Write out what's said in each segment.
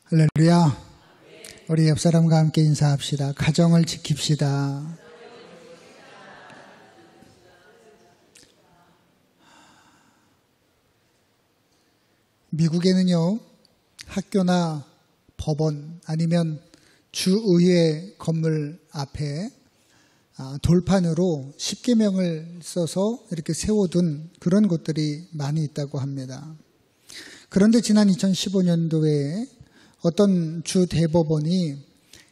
할렐루야. 우리 옆 사람과 함께 인사합시다. 가정을 지킵시다. 미국에는요, 학교나 법원 아니면 주의회 건물 앞에 돌판으로 십계명을 써서 이렇게 세워둔 그런 곳들이 많이 있다고 합니다. 그런데 지난 2015년도에 어떤 주 대법원이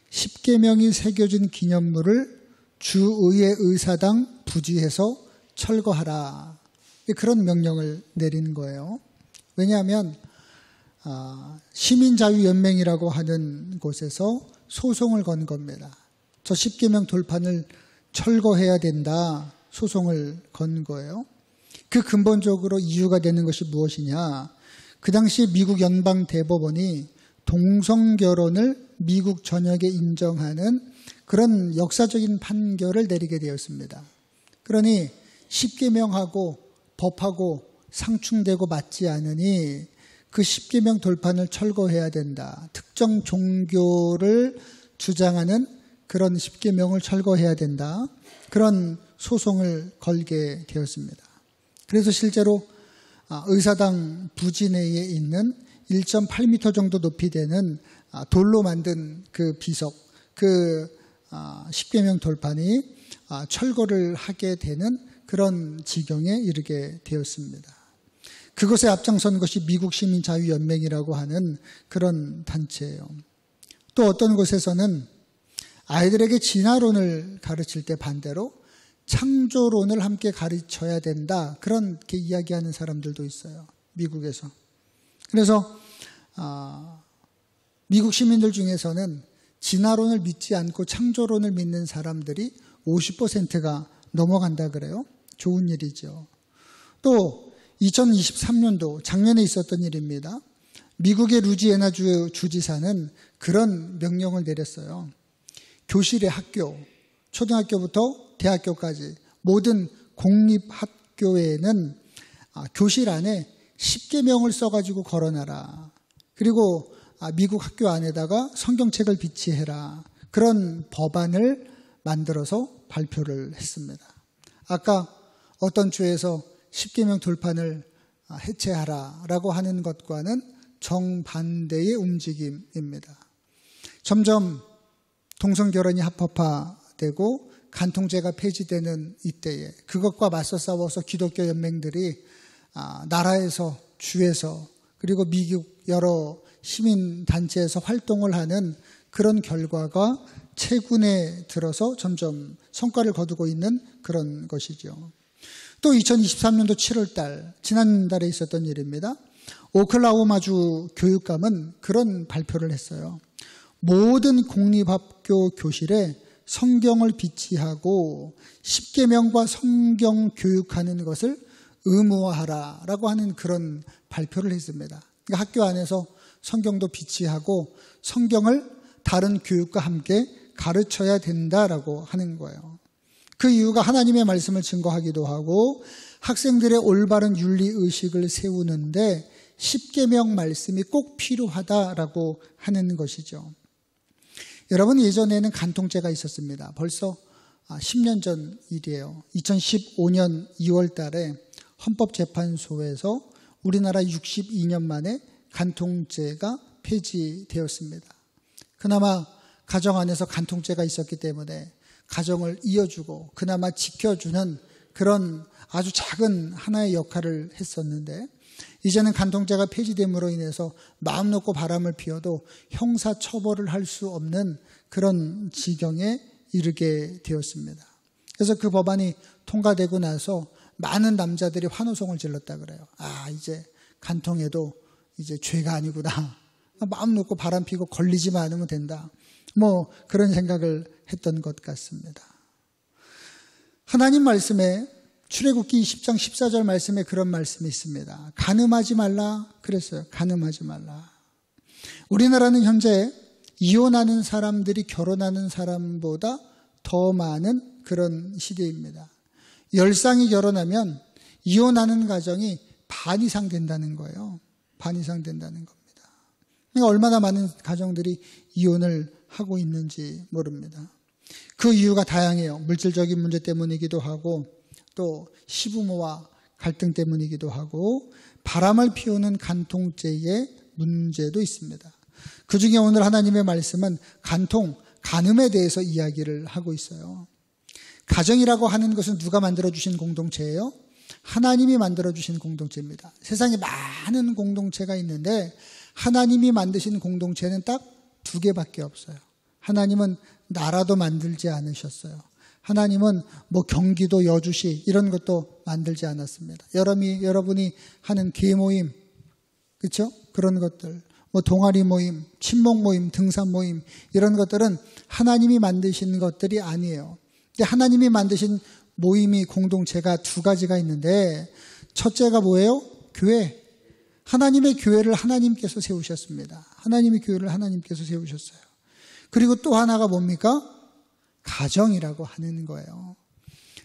십계명이 새겨진 기념물을 주의회 의사당 부지에서 철거하라, 그런 명령을 내린 거예요. 왜냐하면 시민자유연맹이라고 하는 곳에서 소송을 건 겁니다. 저 십계명 돌판을 철거해야 된다, 소송을 건 거예요. 그 근본적으로 이유가 되는 것이 무엇이냐? 그 당시 미국 연방 대법원이 동성결혼을 미국 전역에 인정하는 그런 역사적인 판결을 내리게 되었습니다. 그러니 십계명하고 법하고 상충되고 맞지 않으니 그 십계명 돌판을 철거해야 된다. 특정 종교를 주장하는 그런 십계명을 철거해야 된다. 그런 소송을 걸게 되었습니다. 그래서 실제로 의사당 부지 내에 있는 1.8m 정도 높이 되는 돌로 만든 그 비석, 그 십계명 돌판이 철거를 하게 되는 그런 지경에 이르게 되었습니다. 그것에 앞장선 것이 미국 시민자유연맹이라고 하는 그런 단체예요. 또 어떤 곳에서는 아이들에게 진화론을 가르칠 때 반대로 창조론을 함께 가르쳐야 된다, 그렇게 이야기하는 사람들도 있어요, 미국에서. 그래서 미국 시민들 중에서는 진화론을 믿지 않고 창조론을 믿는 사람들이 50%가 넘어간다 그래요. 좋은 일이죠. 또 2023년도 작년에 있었던 일입니다. 미국의 루지애나주 주지사는 그런 명령을 내렸어요. 교실의 학교, 초등학교부터 대학교까지 모든 공립학교에는 교실 안에 십계명을 써가지고 걸어놔라. 그리고 미국 학교 안에다가 성경책을 비치해라. 그런 법안을 만들어서 발표를 했습니다. 아까 어떤 주에서 십계명 돌판을 해체하라라고 하는 것과는 정반대의 움직임입니다. 점점 동성결혼이 합법화되고 간통죄가 폐지되는 이때에 그것과 맞서 싸워서 기독교 연맹들이 나라에서, 주에서, 그리고 미국 여러 시민단체에서 활동을 하는 그런 결과가 최근에 들어서 점점 성과를 거두고 있는 그런 것이죠. 또 2023년도 7월달, 지난달에 있었던 일입니다. 오클라호마주 교육감은 그런 발표를 했어요. 모든 공립학교 교실에 성경을 비치하고 십계명과 성경 교육하는 것을 의무화하라라고 하는 그런 발표를 했습니다. 그러니까 학교 안에서 성경도 비치하고 성경을 다른 교육과 함께 가르쳐야 된다라고 하는 거예요. 그 이유가 하나님의 말씀을 증거하기도 하고 학생들의 올바른 윤리의식을 세우는데 십계명 말씀이 꼭 필요하다라고 하는 것이죠. 여러분, 예전에는 간통죄가 있었습니다. 벌써 10년 전 일이에요. 2015년 2월 달에 헌법재판소에서 우리나라 62년 만에 간통죄가 폐지되었습니다. 그나마 가정 안에서 간통죄가 있었기 때문에 가정을 이어주고 그나마 지켜주는 그런 아주 작은 하나의 역할을 했었는데, 이제는 간통죄가 폐지됨으로 인해서 마음 놓고 바람을 피워도 형사처벌을 할 수 없는 그런 지경에 이르게 되었습니다. 그래서 그 법안이 통과되고 나서 많은 남자들이 환호성을 질렀다 그래요. 이제 간통해도 이제 죄가 아니구나. 마음 놓고 바람 피고 걸리지만 않으면 된다. 그런 생각을 했던 것 같습니다. 하나님 말씀에 출애굽기 10장 14절 말씀에 그런 말씀이 있습니다. 간음하지 말라 그랬어요. 간음하지 말라. 우리나라는 현재 이혼하는 사람들이 결혼하는 사람보다 더 많은 그런 시대입니다. 10쌍이 결혼하면 이혼하는 가정이 반 이상 된다는 거예요. 반 이상 된다는 겁니다. 그러니까 얼마나 많은 가정들이 이혼을 하고 있는지 모릅니다. 그 이유가 다양해요. 물질적인 문제 때문이기도 하고 또 시부모와 갈등 때문이기도 하고 바람을 피우는 간통죄의 문제도 있습니다. 그 중에 오늘 하나님의 말씀은 간음에 대해서 이야기를 하고 있어요. 가정이라고 하는 것은 누가 만들어주신 공동체예요? 하나님이 만들어주신 공동체입니다. 세상에 많은 공동체가 있는데 하나님이 만드신 공동체는 딱 2개밖에 없어요. 하나님은 나라도 만들지 않으셨어요. 하나님은 경기도, 여주시 이런 것도 만들지 않았습니다. 여러분이 하는 계모임, 그렇죠? 그런 것들, 동아리 모임, 친목 모임, 등산 모임 이런 것들은 하나님이 만드신 것들이 아니에요. 근데 하나님이 만드신 모임이 공동체가 2가지가 있는데 첫째가 뭐예요? 교회. 하나님의 교회를 하나님께서 세우셨습니다. 하나님의 교회를 하나님께서 세우셨어요. 그리고 또 하나가 뭡니까? 가정이라고 하는 거예요.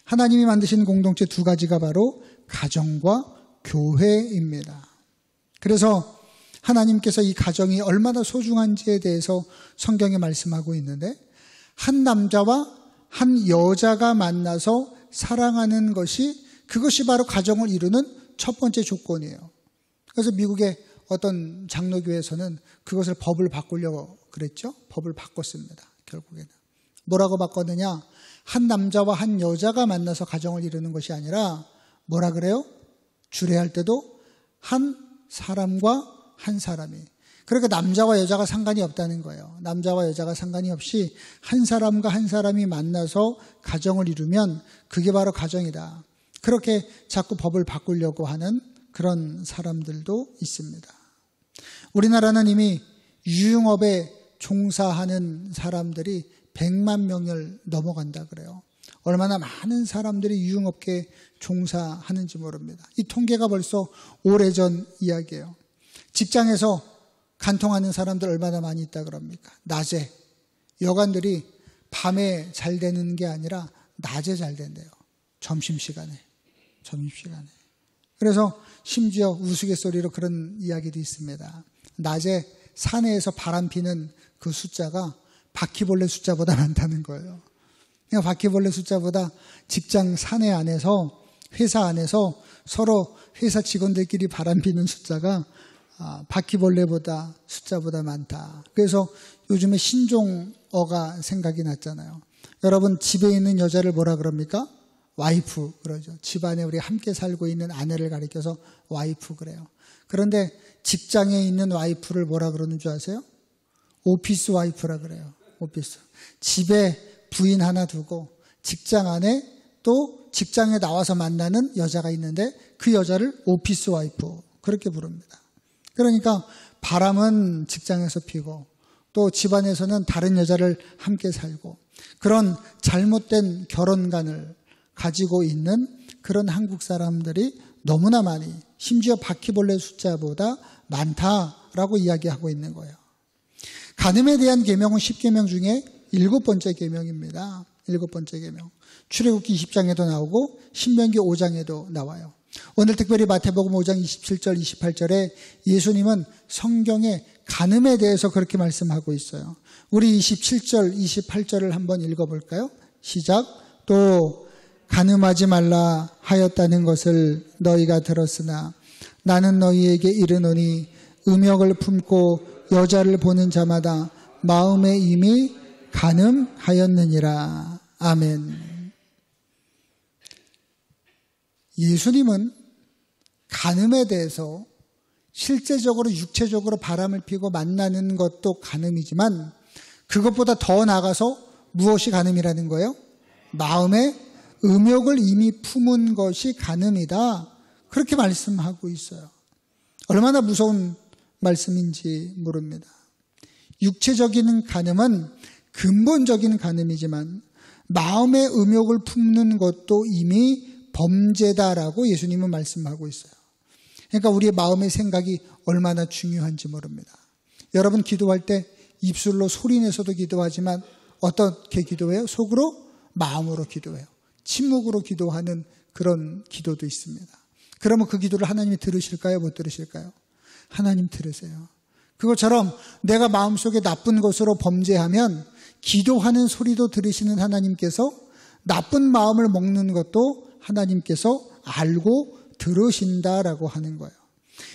하나님이 만드신 공동체 2가지가 바로 가정과 교회입니다. 그래서 하나님께서 이 가정이 얼마나 소중한지에 대해서 성경에 말씀하고 있는데 한 남자와 한 여자가 만나서 사랑하는 그것이 바로 가정을 이루는 첫 번째 조건이에요. 그래서 미국의 어떤 장로교에서는 그것을 법을 바꾸려고 그랬죠. 법을 바꿨습니다. 결국에는. 뭐라고 바꿨느냐? 한 남자와 한 여자가 만나서 가정을 이루는 것이 아니라 뭐라 그래요? 주례할 때도 한 사람과 한 사람이. 그러니까 남자와 여자가 상관이 없다는 거예요. 남자와 여자가 상관이 없이 한 사람과 한 사람이 만나서 가정을 이루면 그게 바로 가정이다. 그렇게 자꾸 법을 바꾸려고 하는 그런 사람들도 있습니다. 우리나라는 이미 유흥업에 종사하는 사람들이 100만 명을 넘어간다 그래요. 얼마나 많은 사람들이 유흥업계에 종사하는지 모릅니다. 이 통계가 벌써 오래전 이야기예요. 직장에서 간통하는 사람들 얼마나 많이 있다 그럽니까? 낮에. 여관들이 밤에 잘 되는 게 아니라 낮에 잘 된대요. 점심시간에. 그래서 심지어 우스갯소리로 그런 이야기도 있습니다. 낮에 사내에서 바람 피는 그 숫자가 바퀴벌레 숫자보다 많다는 거예요. 그러니까 바퀴벌레 숫자보다 직장 사내 안에서, 회사 안에서 서로 회사 직원들끼리 바람 피는 숫자가 바퀴벌레보다 숫자보다 많다. 그래서 요즘에 신종어가 생각이 났잖아요. 여러분 집에 있는 여자를 뭐라 그럽니까? 와이프 그러죠. 집안에 우리 함께 살고 있는 아내를 가리켜서 와이프 그래요. 그런데 직장에 있는 와이프를 뭐라 그러는 줄 아세요? 오피스 와이프라 그래요. 오피스. 집에 부인 하나 두고 직장 안에 또 직장에 나와서 만나는 여자가 있는데 그 여자를 오피스 와이프 그렇게 부릅니다. 그러니까 바람은 직장에서 피고 또 집안에서는 다른 여자를 함께 살고 그런 잘못된 결혼관을 가지고 있는 그런 한국 사람들이 너무나 많이 심지어 바퀴벌레 숫자보다 많다라고 이야기하고 있는 거예요. 간음에 대한 계명은 10계명 중에 7번째 계명입니다. 7번째 계명. 출애굽기 20장에도 나오고 신명기 5장에도 나와요. 오늘 특별히 마태복음 5장 27절 28절에 예수님은 성경에 간음에 대해서 그렇게 말씀하고 있어요. 우리 27절 28절을 한번 읽어볼까요? 시작. 또 간음하지 말라 하였다는 것을 너희가 들었으나 나는 너희에게 이르노니 음욕을 품고 여자를 보는 자마다 마음에 이미 간음하였느니라. 아멘. 예수님은 간음에 대해서 실제적으로 육체적으로 바람을 피고 만나는 것도 간음이지만 그것보다 더 나아가서 무엇이 간음이라는 거예요? 마음에 음욕을 이미 품은 것이 간음이다. 그렇게 말씀하고 있어요. 얼마나 무서운 말씀인지 모릅니다. 육체적인 간음은 근본적인 간음이지만 마음의 음욕을 품는 것도 이미 범죄다라고 예수님은 말씀하고 있어요. 그러니까 우리의 마음의 생각이 얼마나 중요한지 모릅니다. 여러분 기도할 때 입술로 소리내서도 기도하지만 어떻게 기도해요? 속으로? 마음으로 기도해요. 침묵으로 기도하는 그런 기도도 있습니다. 그러면 그 기도를 하나님이 들으실까요? 못 들으실까요? 하나님 들으세요. 그것처럼 내가 마음속에 나쁜 것으로 범죄하면 기도하는 소리도 들으시는 하나님께서 나쁜 마음을 먹는 것도 하나님께서 알고 들으신다라고 하는 거예요.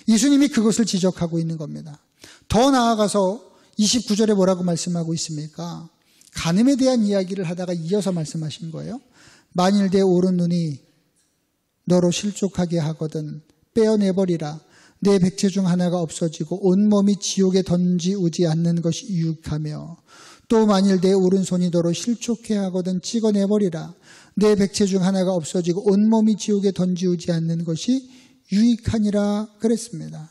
예수님이 그것을 지적하고 있는 겁니다. 더 나아가서 29절에 뭐라고 말씀하고 있습니까? 간음에 대한 이야기를 하다가 이어서 말씀하신 거예요. 만일 내 오른눈이 너로 실족하게 하거든 빼어내버리라. 내 백체 중 하나가 없어지고 온몸이 지옥에 던지우지 않는 것이 유익하며 또 만일 내 오른손이 너로 실족해 하거든 찍어내버리라. 내 백체 중 하나가 없어지고 온몸이 지옥에 던지우지 않는 것이 유익하니라 그랬습니다.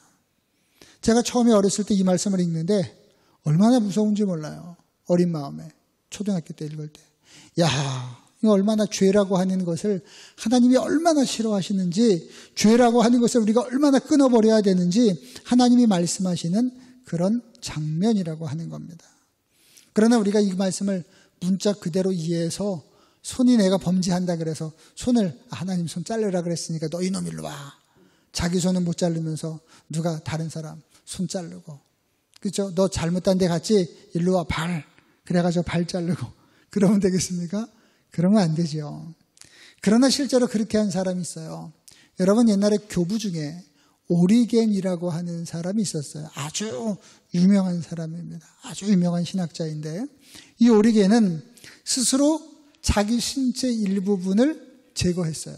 제가 처음에 어렸을 때 이 말씀을 읽는데 얼마나 무서운지 몰라요. 어린 마음에 초등학교 때 읽을 때 이거 얼마나 죄라고 하는 것을 하나님이 얼마나 싫어하시는지, 죄라고 하는 것을 우리가 얼마나 끊어버려야 되는지 하나님이 말씀하시는 그런 장면이라고 하는 겁니다. 그러나 우리가 이 말씀을 문자 그대로 이해해서 손이 내가 범죄한다 그래서 손을 하나님 손 자르라 그랬으니까 너 이놈 일로 와. 자기 손은 못 자르면서 누가 다른 사람 손 자르고, 그렇죠? 너 잘못한 데 갔지? 일로 와. 발. 그래가지고 발 자르고 그러면 되겠습니까? 그러면 안 되죠. 그러나 실제로 그렇게 한 사람이 있어요. 여러분, 옛날에 교부 중에 오리겐이라고 하는 사람이 있었어요. 아주 유명한 사람입니다. 아주 유명한 신학자인데 이 오리겐은 스스로 자기 신체 일부분을 제거했어요.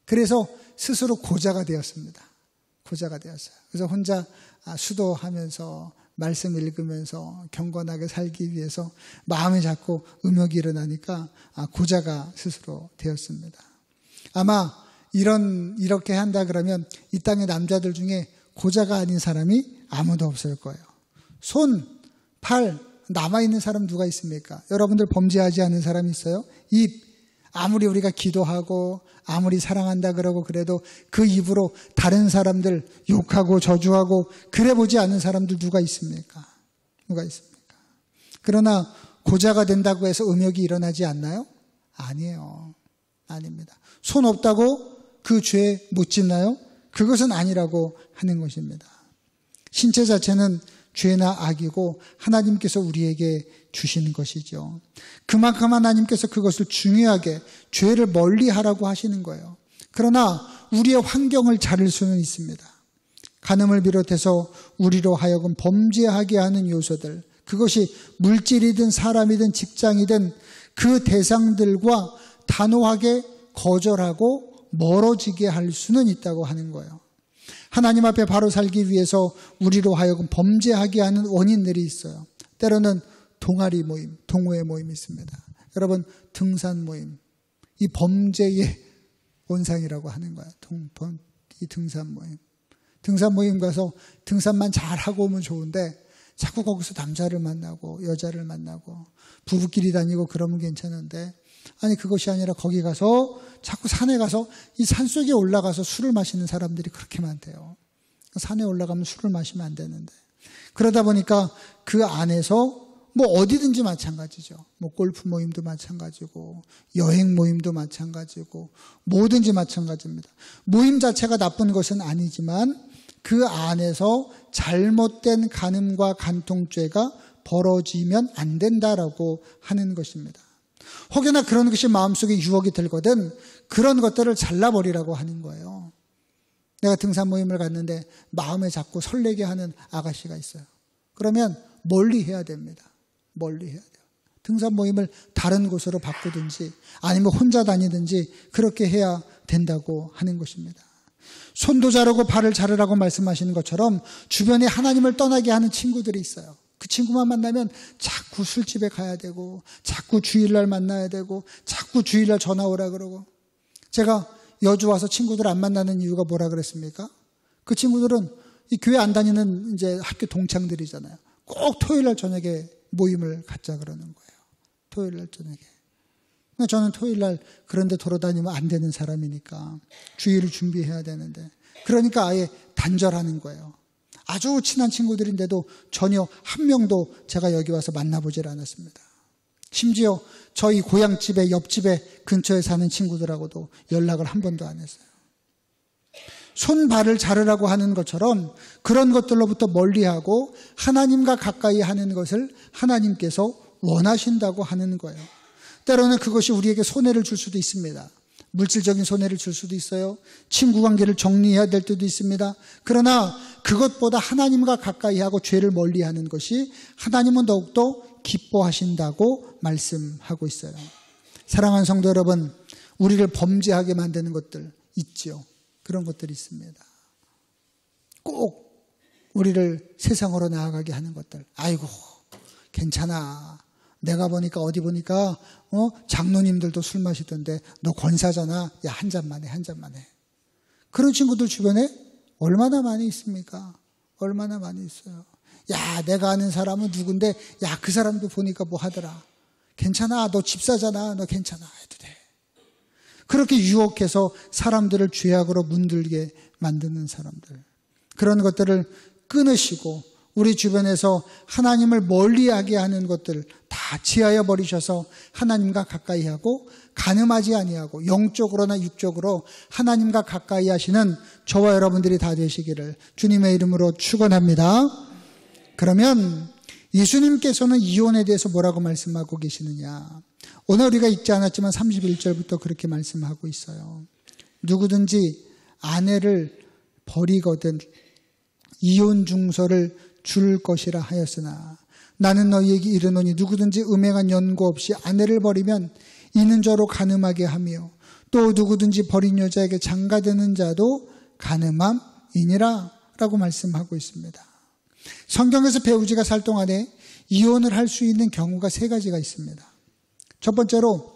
그래서 스스로 고자가 되었습니다. 고자가 되었어요. 그래서 혼자 수도하면서 말씀 읽으면서 경건하게 살기 위해서 마음에 자꾸 음욕이 일어나니까 고자가 스스로 되었습니다. 아마 이렇게 한다 그러면 이 땅의 남자들 중에 고자가 아닌 사람이 아무도 없을 거예요. 손, 팔 남아있는 사람 누가 있습니까? 여러분들 범죄하지 않은 사람이 있어요? 입, 아무리 우리가 기도하고 아무리 사랑한다 그러고 그래도 그 입으로 다른 사람들 욕하고 저주하고 그래 보지 않은 사람들 누가 있습니까? 누가 있습니까? 그러나 고자가 된다고 해서 음욕이 일어나지 않나요? 아니에요. 아닙니다. 손 없다고 그 죄 못 짓나요? 그것은 아니라고 하는 것입니다. 신체 자체는 죄나 악이고 하나님께서 우리에게 주시는 것이죠. 그만큼 하나님께서 그것을 중요하게 죄를 멀리하라고 하시는 거예요. 그러나 우리의 환경을 자를 수는 있습니다. 간음을 비롯해서 우리로 하여금 범죄하게 하는 요소들, 그것이 물질이든 사람이든 직장이든 그 대상들과 단호하게 거절하고 멀어지게 할 수는 있다고 하는 거예요. 하나님 앞에 바로 살기 위해서 우리로 하여금 범죄하게 하는 원인들이 있어요. 때로는 동아리 모임, 동호회 모임이 있습니다. 여러분, 등산 모임, 이 범죄의 원상이라고 하는 거예요. 이 등산 모임. 등산 모임 가서 등산만 잘하고 오면 좋은데 자꾸 거기서 남자를 만나고 여자를 만나고 부부끼리 다니고 그러면 괜찮은데, 아니 그것이 아니라 거기 가서 자꾸 산에 가서 이 산속에 올라가서 술을 마시는 사람들이 그렇게 많대요. 산에 올라가면 술을 마시면 안 되는데, 그러다 보니까 그 안에서 뭐 어디든지 마찬가지죠. 뭐 골프 모임도 마찬가지고 여행 모임도 마찬가지고 뭐든지 마찬가지입니다. 모임 자체가 나쁜 것은 아니지만 그 안에서 잘못된 간음과 간통죄가 벌어지면 안 된다라고 하는 것입니다. 혹여나 그런 것이 마음속에 유혹이 들거든 그런 것들을 잘라버리라고 하는 거예요. 내가 등산 모임을 갔는데 마음에 자꾸 설레게 하는 아가씨가 있어요. 그러면 멀리 해야 됩니다. 멀리 해야 돼요. 등산 모임을 다른 곳으로 바꾸든지 아니면 혼자 다니든지 그렇게 해야 된다고 하는 것입니다. 손도 자르고 발을 자르라고 말씀하시는 것처럼 주변에 하나님을 떠나게 하는 친구들이 있어요. 그 친구만 만나면 자꾸 술집에 가야 되고 자꾸 주일날 만나야 되고 자꾸 주일날 전화 오라 그러고. 제가 여주 와서 친구들 안 만나는 이유가 뭐라 그랬습니까? 그 친구들은 이 교회 안 다니는 이제 학교 동창들이잖아요. 꼭 토요일날 저녁에 모임을 갖자 그러는 거예요. 토요일날 저녁에. 저는 토요일날 그런데 돌아다니면 안 되는 사람이니까 주일을 준비해야 되는데, 그러니까 아예 단절하는 거예요. 아주 친한 친구들인데도 전혀 한 명도 제가 여기 와서 만나보질 않았습니다. 심지어 저희 고향집에 옆집에 근처에 사는 친구들하고도 연락을 한 번도 안 했어요. 손발을 자르라고 하는 것처럼 그런 것들로부터 멀리하고 하나님과 가까이 하는 것을 하나님께서 원하신다고 하는 거예요. 때로는 그것이 우리에게 손해를 줄 수도 있습니다. 물질적인 손해를 줄 수도 있어요. 친구 관계를 정리해야 될 때도 있습니다. 그러나 그것보다 하나님과 가까이 하고 죄를 멀리하는 것이 하나님은 더욱더 기뻐하신다고 말씀하고 있어요. 사랑하는 성도 여러분, 우리를 범죄하게 만드는 것들 있지요. 그런 것들이 있습니다. 꼭 우리를 세상으로 나아가게 하는 것들. 아이고, 괜찮아. 내가 보니까 어디 보니까 장로님들도 술 마시던데 너 권사잖아. 야, 한 잔만 해, 한 잔만 해. 그런 친구들 주변에 얼마나 많이 있습니까? 얼마나 많이 있어요. 야, 내가 아는 사람은 누군데 야, 그 사람도 보니까 뭐 하더라. 괜찮아. 너 집사잖아. 너 괜찮아. 해도 돼. 그렇게 유혹해서 사람들을 죄악으로 문들게 만드는 사람들. 그런 것들을 끊으시고 우리 주변에서 하나님을 멀리하게 하는 것들 다 지하여 버리셔서 하나님과 가까이 하고 간음하지 아니하고 영적으로나 육적으로 하나님과 가까이 하시는 저와 여러분들이 다 되시기를 주님의 이름으로 축원합니다. 그러면 예수님께서는 이혼에 대해서 뭐라고 말씀하고 계시느냐? 오늘 우리가 읽지 않았지만 31절부터 그렇게 말씀하고 있어요. 누구든지 아내를 버리거든 이혼 증서를 줄 것이라 하였으나 나는 너희에게 이르노니 누구든지 음행한 연고 없이 아내를 버리면 이는 저로 간음하게 하며 또 누구든지 버린 여자에게 장가드는 자도 간음함이니라 라고 말씀하고 있습니다. 성경에서 배우자가 살 동안에 이혼을 할 수 있는 경우가 세 가지가 있습니다. 첫 번째로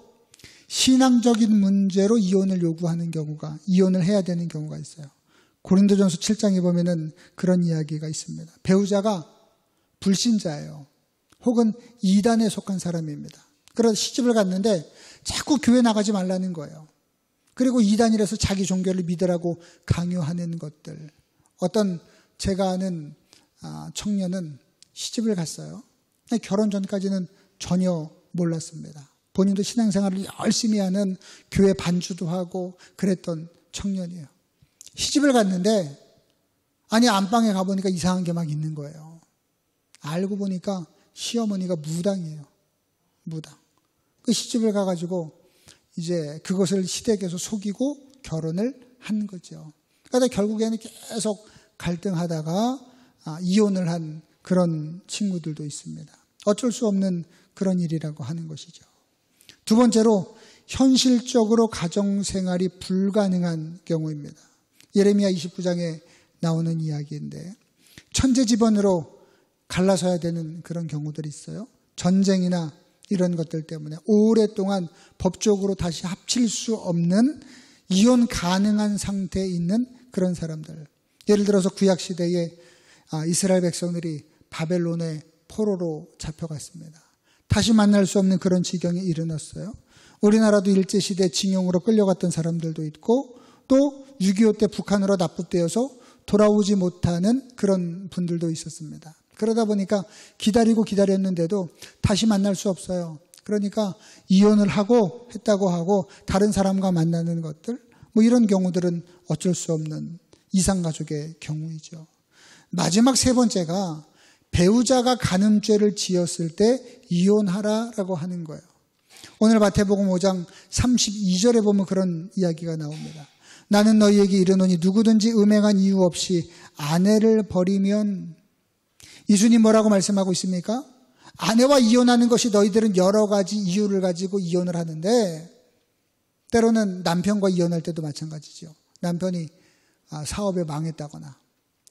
신앙적인 문제로 이혼을 요구하는 경우가, 이혼을 해야 되는 경우가 있어요. 고린도전서 7장에 보면은 그런 이야기가 있습니다. 배우자가 불신자예요. 혹은 이단에 속한 사람입니다. 그래서 시집을 갔는데 자꾸 교회 나가지 말라는 거예요. 그리고 이단이라서 자기 종교를 믿으라고 강요하는 것들. 어떤 제가 아는 청년은 시집을 갔어요. 결혼 전까지는 전혀 몰랐습니다. 본인도 신앙생활을 열심히 하는 교회 반주도 하고 그랬던 청년이에요. 시집을 갔는데 아니 안방에 가보니까 이상한 게 막 있는 거예요. 알고 보니까 시어머니가 무당이에요. 무당. 그 시집을 가가지고 이제 그것을 시댁에서 속이고 결혼을 한 거죠. 그러다 결국에는 계속 갈등하다가 이혼을 한 그런 친구들도 있습니다. 어쩔 수 없는 그런 일이라고 하는 것이죠. 두 번째로 현실적으로 가정생활이 불가능한 경우입니다. 예레미야 29장에 나오는 이야기인데 천재지변으로 갈라서야 되는 그런 경우들이 있어요. 전쟁이나 이런 것들 때문에 오랫동안 법적으로 다시 합칠 수 없는 이혼 가능한 상태에 있는 그런 사람들. 예를 들어서 구약시대에 이스라엘 백성들이 바벨론의 포로로 잡혀갔습니다. 다시 만날 수 없는 그런 지경에 이르렀어요. 우리나라도 일제시대 징용으로 끌려갔던 사람들도 있고 또 6.25 때 북한으로 납북되어서 돌아오지 못하는 그런 분들도 있었습니다. 그러다 보니까 기다리고 기다렸는데도 다시 만날 수 없어요. 그러니까 이혼을 하고 했다고 하고 다른 사람과 만나는 것들, 뭐 이런 경우들은 어쩔 수 없는 이상가족의 경우이죠. 마지막 세 번째가 배우자가 간음죄를 지었을 때 이혼하라라고 하는 거예요. 오늘 마태복음 5장 32절에 보면 그런 이야기가 나옵니다. 나는 너희에게 이르노니 누구든지 음행한 이유 없이 아내를 버리면, 예수님 뭐라고 말씀하고 있습니까? 아내와 이혼하는 것이 너희들은 여러 가지 이유를 가지고 이혼을 하는데 때로는 남편과 이혼할 때도 마찬가지죠. 남편이 사업에 망했다거나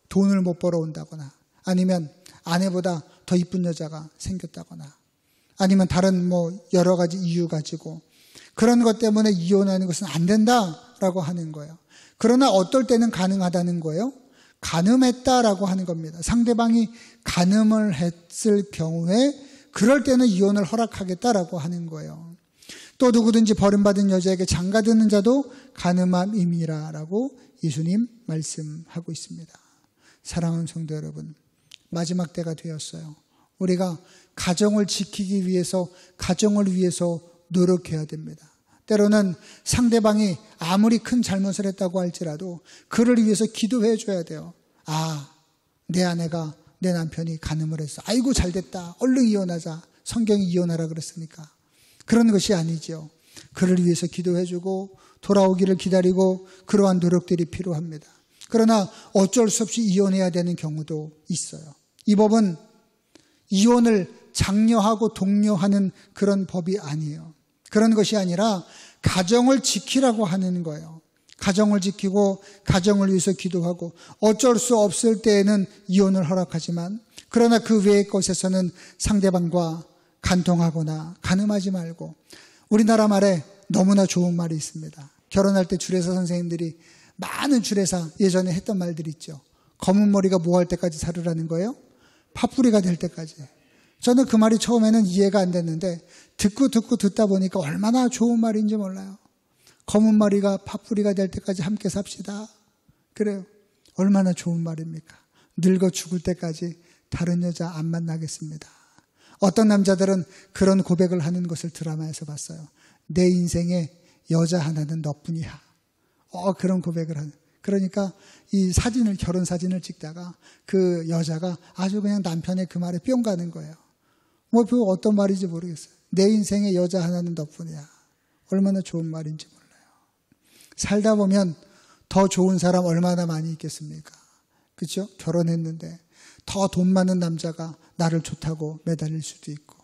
돈을 못 벌어온다거나 아니면 아내보다 더 이쁜 여자가 생겼다거나 아니면 다른 뭐 여러 가지 이유 가지고 그런 것 때문에 이혼하는 것은 안 된다라고 하는 거예요. 그러나 어떨 때는 가능하다는 거예요. 간음했다라고 하는 겁니다. 상대방이 간음을 했을 경우에 그럴 때는 이혼을 허락하겠다라고 하는 거예요. 또 누구든지 버림받은 여자에게 장가드는 자도 간음함이니라라고 예수님 말씀하고 있습니다. 사랑하는 성도 여러분, 마지막 때가 되었어요. 우리가 가정을 지키기 위해서, 가정을 위해서 노력해야 됩니다. 때로는 상대방이 아무리 큰 잘못을 했다고 할지라도 그를 위해서 기도해 줘야 돼요. 아, 내 아내가, 내 남편이 간음을 했어. 아이고 잘됐다. 얼른 이혼하자. 성경이 이혼하라 그랬으니까. 그런 것이 아니죠. 그를 위해서 기도해 주고 돌아오기를 기다리고 그러한 노력들이 필요합니다. 그러나 어쩔 수 없이 이혼해야 되는 경우도 있어요. 이 법은 이혼을 장려하고 독려하는 그런 법이 아니에요. 그런 것이 아니라 가정을 지키라고 하는 거예요. 가정을 지키고 가정을 위해서 기도하고 어쩔 수 없을 때에는 이혼을 허락하지만 그러나 그 외의 것에서는 상대방과 간통하거나 간음하지 말고, 우리나라 말에 너무나 좋은 말이 있습니다. 결혼할 때 주례사 선생님들이 많은 주례사 예전에 했던 말들이 있죠. 검은 머리가 뭐 할 때까지 살으라는 거예요? 파뿌리가 될 때까지. 저는 그 말이 처음에는 이해가 안 됐는데 듣다 보니까 얼마나 좋은 말인지 몰라요. 검은 머리가 파뿌리가 될 때까지 함께 삽시다. 그래요. 얼마나 좋은 말입니까? 늙어 죽을 때까지 다른 여자 안 만나겠습니다. 어떤 남자들은 그런 고백을 하는 것을 드라마에서 봤어요. 내 인생에 여자 하나는 너뿐이야. 그런 고백을 하는. 그러니까 이 사진을, 결혼 사진을 찍다가 그 여자가 아주 그냥 남편의 그 말에 뿅 가는 거예요. 그 어떤 말인지 모르겠어요. 내 인생에 여자 하나는 너뿐이야. 얼마나 좋은 말인지 몰라요. 살다 보면 더 좋은 사람 얼마나 많이 있겠습니까? 그렇죠? 결혼했는데 더 돈 많은 남자가 나를 좋다고 매달릴 수도 있고,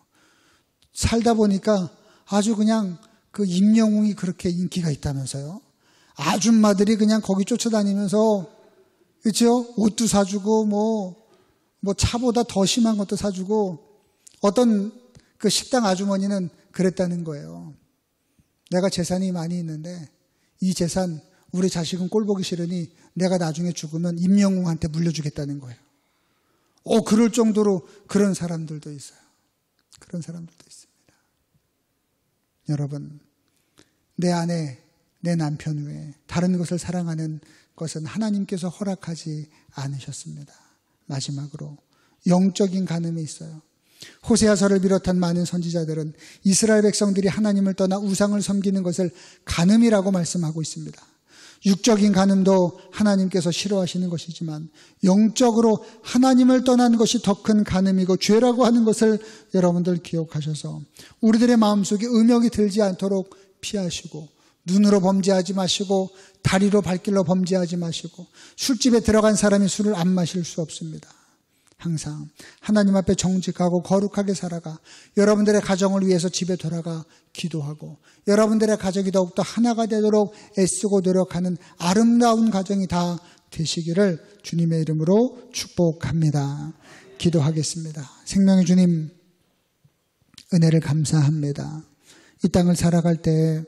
살다 보니까 아주 그냥 그 임영웅이 그렇게 인기가 있다면서요. 아줌마들이 그냥 거기 쫓아다니면서, 그렇죠? 옷도 사주고 뭐 차보다 더 심한 것도 사주고, 어떤 그 식당 아주머니는 그랬다는 거예요. 내가 재산이 많이 있는데 이 재산 우리 자식은 꼴 보기 싫으니 내가 나중에 죽으면 임영웅한테 물려주겠다는 거예요. 그럴 정도로 그런 사람들도 있어요. 그런 사람들도 있습니다. 여러분, 내 아내, 내 남편 외에 다른 것을 사랑하는 것은 하나님께서 허락하지 않으셨습니다. 마지막으로 영적인 간음이 있어요. 호세아서를 비롯한 많은 선지자들은 이스라엘 백성들이 하나님을 떠나 우상을 섬기는 것을 간음이라고 말씀하고 있습니다. 육적인 간음도 하나님께서 싫어하시는 것이지만 영적으로 하나님을 떠난 것이 더 큰 간음이고 죄라고 하는 것을 여러분들 기억하셔서 우리들의 마음속에 음욕이 들지 않도록 피하시고, 눈으로 범죄하지 마시고 다리로 발길로 범죄하지 마시고, 술집에 들어간 사람이 술을 안 마실 수 없습니다. 항상 하나님 앞에 정직하고 거룩하게 살아가 여러분들의 가정을 위해서 집에 돌아가 기도하고 여러분들의 가족이 더욱더 하나가 되도록 애쓰고 노력하는 아름다운 가정이 다 되시기를 주님의 이름으로 축복합니다. 기도하겠습니다. 생명의 주님, 은혜를 감사합니다. 이 땅을 살아갈 때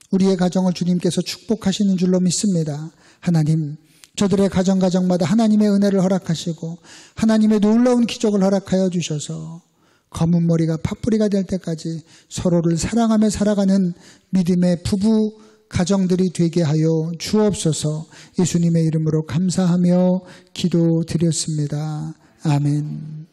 우리의 가정을 주님께서 축복하시는 줄로 믿습니다. 하나님, 저들의 가정마다 하나님의 은혜를 허락하시고 하나님의 놀라운 기적을 허락하여 주셔서 검은 머리가 팥뿌리가 될 때까지 서로를 사랑하며 살아가는 믿음의 부부 가정들이 되게 하여 주옵소서. 예수님의 이름으로 감사하며 기도드렸습니다. 아멘.